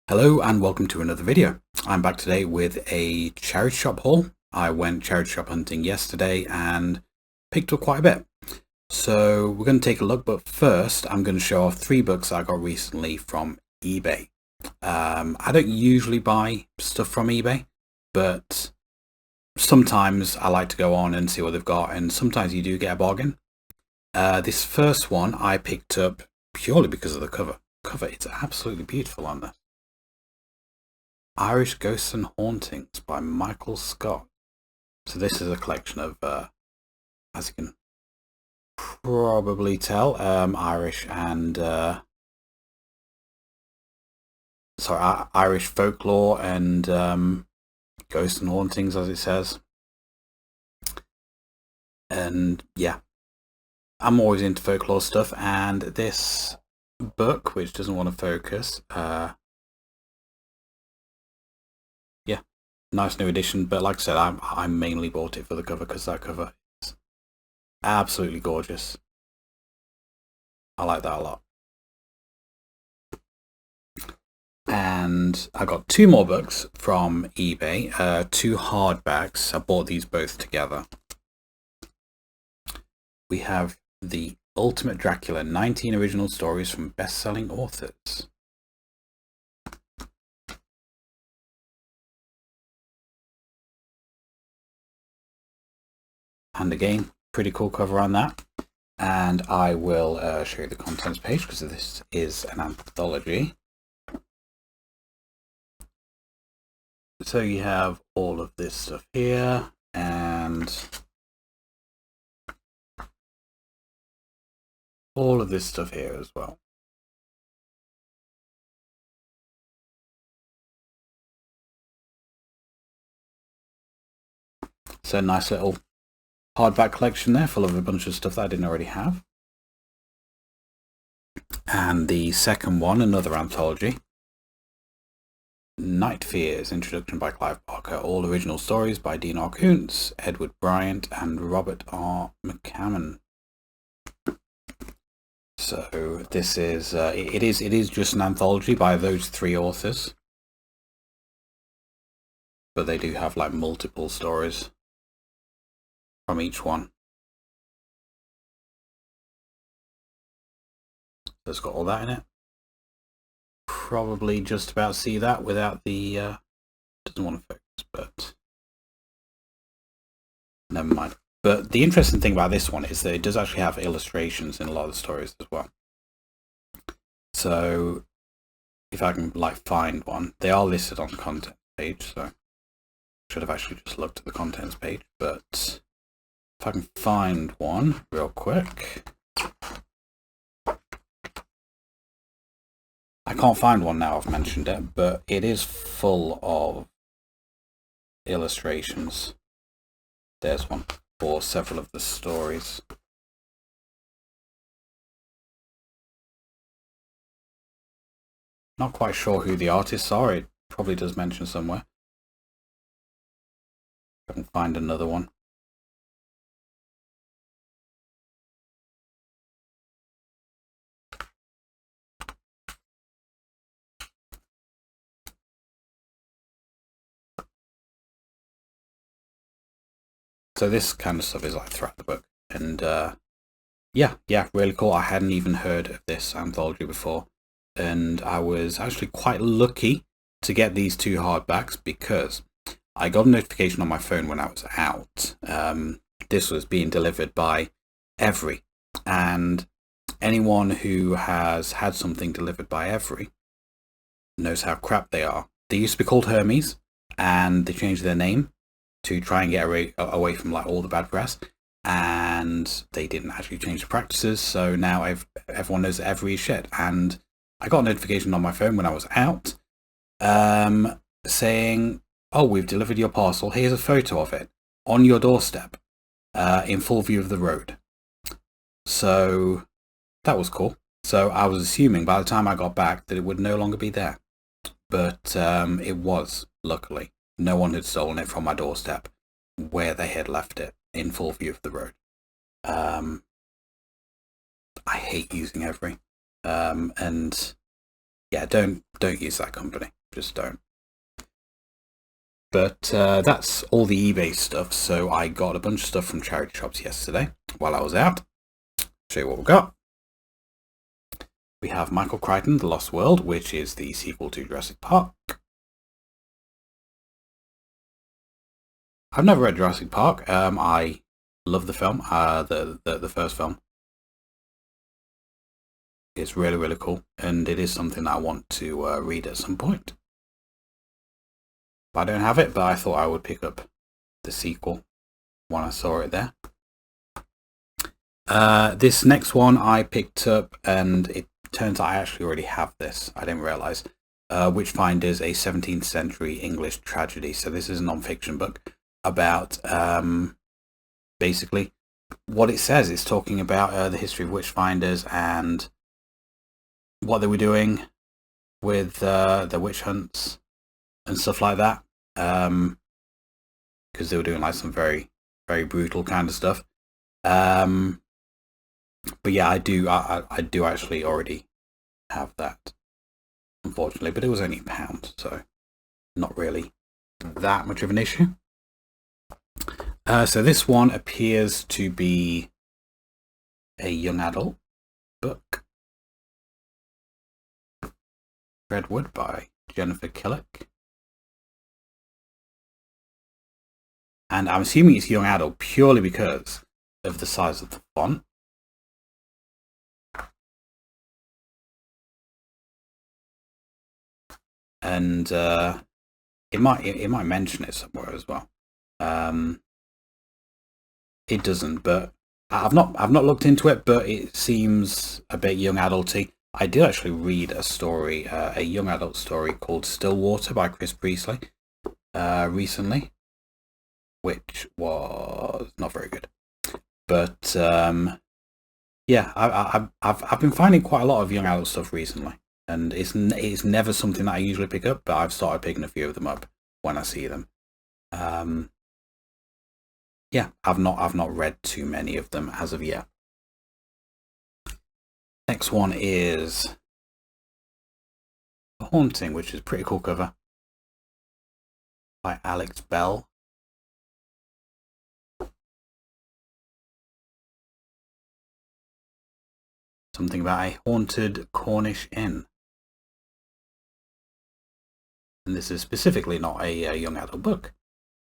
Hello and welcome to another video. I'm back today with a charity shop haul. I went charity shop hunting yesterday and picked up quite a bit. So we're going to take a look, but first I'm going to show off 3 books I got recently from eBay. I don't usually buy stuff from eBay, but sometimes I like to go on and see what they've got, and sometimes you do get a bargain. This first one I picked up purely because of the cover. It's absolutely beautiful on this. Irish Ghosts and Hauntings by Michael Scott. So this is a collection of, as you can probably tell, Irish and Irish folklore and ghosts and hauntings, as it says. And yeah, I'm always into folklore stuff, and this book, which doesn't want to focus, yeah, nice new edition. But like I said, I mainly bought it for the cover because that cover is absolutely gorgeous. I like that a lot. And I got 2 more books from eBay, 2 hardbacks. I bought these both together. We have The Ultimate Dracula, 19 original stories from best-selling authors. And again, pretty cool cover on that. And I will show you the contents page because this is an anthology. So you have all of this stuff here, and all of this stuff here as well. So nice little hardback collection there, full of a bunch of stuff that I didn't already have. And the second one, another anthology, Night Fears, introduction by Clive Barker, all original stories by Dean R. Koontz, Edward Bryant, and Robert R. McCammon. So this is it is just an anthology by those 3 authors, but they do have like multiple stories from each one. So it's got all that in it. Probably just about see that without the doesn't want to focus, but never mind. But the interesting thing about this one is that it does actually have illustrations in a lot of the stories as well. So if I can like find one, they are listed on the content page, so I should have actually just looked at the contents page, but if I can find one real quick. I can't find one now I've mentioned it, but it is full of illustrations. There's one for several of the stories. Not quite sure who the artists are. It probably does mention somewhere. I can find another one. So this kind of stuff is like throughout the book, and yeah, really cool. I hadn't even heard of this anthology before, and I was actually quite lucky to get these 2 hardbacks because I got a notification on my phone when I was out. This was being delivered by Every, and anyone who has had something delivered by Every knows how crap they are. They used to be called Hermes, and they changed their name to try and get away from like all the bad press, and they didn't actually change the practices. So now everyone knows Every shit. And I got a notification on my phone when I was out, saying, "Oh, we've delivered your parcel. Here's a photo of it on your doorstep, in full view of the road." So that was cool. So I was assuming by the time I got back that it would no longer be there, but it was, luckily. No one had stolen it from my doorstep where they had left it in full view of the road. I hate using Every, and yeah, don't use that company. Just don't. But that's all the eBay stuff. So I got a bunch of stuff from charity shops yesterday while I was out. Show you what we got. We have Michael Crichton, The Lost World, which is the sequel to Jurassic Park. I've never read Jurassic Park. I love the film, the first film. It's really, really cool, and it is something that I want to read at some point. I don't have it, but I thought I would pick up the sequel when I saw it there. This next one I picked up, and it turns out I actually already have this. I didn't realize. Witchfinders, a 17th century English tragedy. So this is a non-fiction book about basically what it says. It's talking about the history of witchfinders and what they were doing with the witch hunts and stuff like that, because they were doing like some very, very brutal kind of stuff. But yeah, I do actually already have that, unfortunately, but it was only £1, so not really that much of an issue. So this one appears to be a young adult book. Redwood by Jennifer Killick. And I'm assuming it's young adult purely because of the size of the font. And it might mention it somewhere as well. It doesn't, but I've not looked into it, but it seems a bit young adulty. I did actually read a story, a young adult story called Stillwater by Chris Priestley recently, which was not very good. But yeah, I've been finding quite a lot of young adult stuff recently, and it's never something that I usually pick up, but I've started picking a few of them up when I see them. Yeah, I've not read too many of them as of yet. Next one is The Haunting, which is a pretty cool cover by Alex Bell. Something about a haunted Cornish inn. And this is specifically not a young adult book,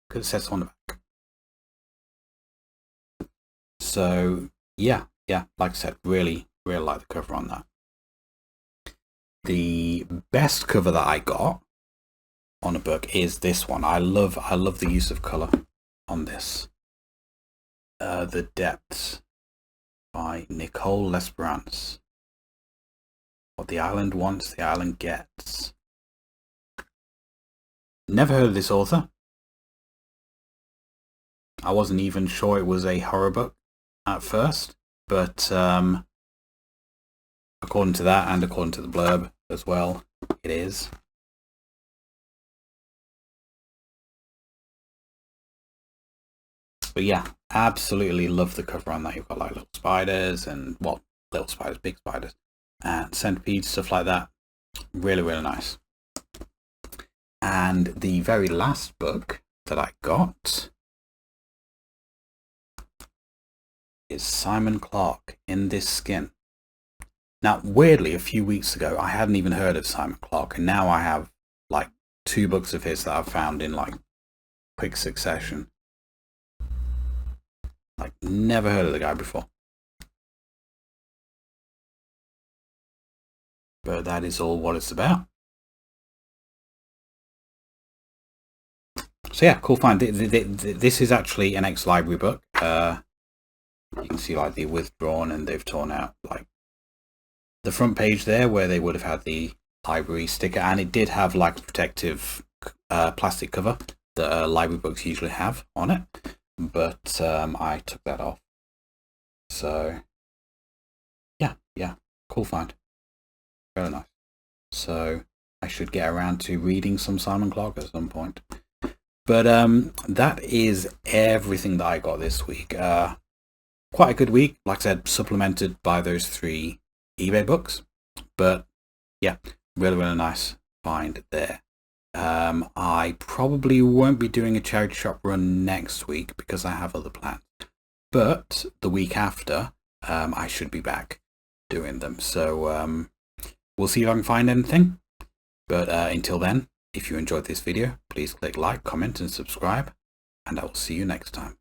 because it says on the back. So yeah, like I said, really like the cover on that. The best cover that I got on a book is this one. I love the use of color on this. The Depths by Nicole L'Esperance. What the island wants, the island gets. Never heard of this author. I wasn't even sure it was a horror book at first, but according to that and according to the blurb as well, it is. But yeah, absolutely love the cover on that. You've got like little spiders and, well, little spiders, big spiders, and centipedes, stuff like that. Really nice. And the very last book that I got is Simon Clarke, In This Skin. Now, weirdly, a few weeks ago, I hadn't even heard of Simon Clarke, and now I have like 2 books of his that I've found in like quick succession. Like, never heard of the guy before. But that is all what it's about. So yeah, cool find. This is actually an ex-library book. You can see like the withdrawn, and they've torn out like the front page there where they would have had the library sticker, and it did have like a protective plastic cover that library books usually have on it, but I took that off. So yeah, cool find. Very nice. So I should get around to reading some Simon Clarke at some point. But that is everything that I got this week. Quite a good week, like I said, supplemented by those 3 eBay books. But yeah, really, really nice find there. I probably won't be doing a charity shop run next week because I have other plans. But the week after, I should be back doing them. So we'll see if I can find anything. But until then, if you enjoyed this video, please click like, comment and subscribe. And I will see you next time.